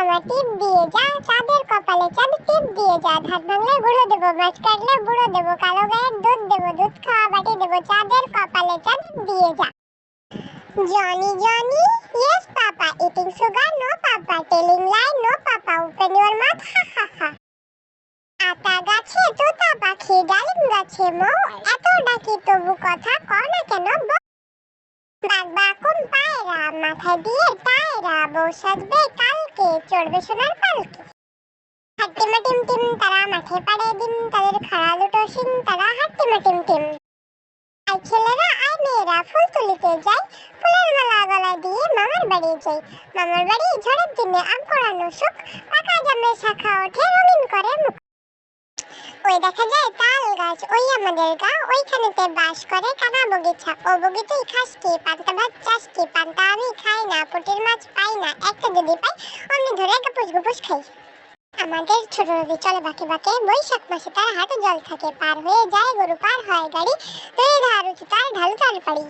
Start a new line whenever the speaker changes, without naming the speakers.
মামা টিপ দিয়ে যা, চাঁদের কপালে চাঁদ টিপ দিয়ে যা, ধান ভাঙলে গুঁড়ো দেবো, মাছ কাটলে বুড়ো দেবো, কালো গায়ের দুধ দেবো, দুধ খাওয়া বাটি দেবো, চাঁদের কপালে চাঁদ দিয়ে যা। Johnny, Johnny, yes papa, eating sugar, no papa, telling lie, no papa, open your mouth, ha ha ha. আতা গাছে তোতা পাখি, ডালিম গাছে মৌ, এত ডাকি তবু কথা কও না কেন বউ। বাঘ বাকুম পায়রা, মাথায় দিয়ে টায়রা, বউ সাজবে কালকে, চড়বে সোনার পালকে। হাট্টিমা টিম টিম, তারা মাঠে পাড়ে ডিম, তাদের খাড়া দুটো শিং, তারা হাট্টিমা টিম টিম। আই ছেলেরা আই মেয়েরা ফুল তুলিতে যাই, ফুলের মালা গলায় দিয়ে মামার বাড়ি যাই। মামার বাড়ি ঝড়ের দিনে আম পোড়ানো সুখ, পাকা জামের শাখা ওঠে রঙিন করে মুখ। ওই দেখা যায় তাল গাছ, ওই আমাদের গা, ওইখানেতে বাস করে কানা বগিচা। ও বগিতেই খাস কি, পান্তা ভাত চাস কি, পান্তা আমি খাই না, পুঁটির মাছ পাই না, একটা যদি পাই অমনি ধরে গপুস গপুস খাই। আমাদের ছোট নদী চলে বাঁকে বাঁকে, বৈশাখ মাসে তার হাঁটু জল থাকে, পার হয়ে যায় গরু, পার হয় গাড়ি, দুই ধার উঁচু তার ঢালু তার পাড়ি।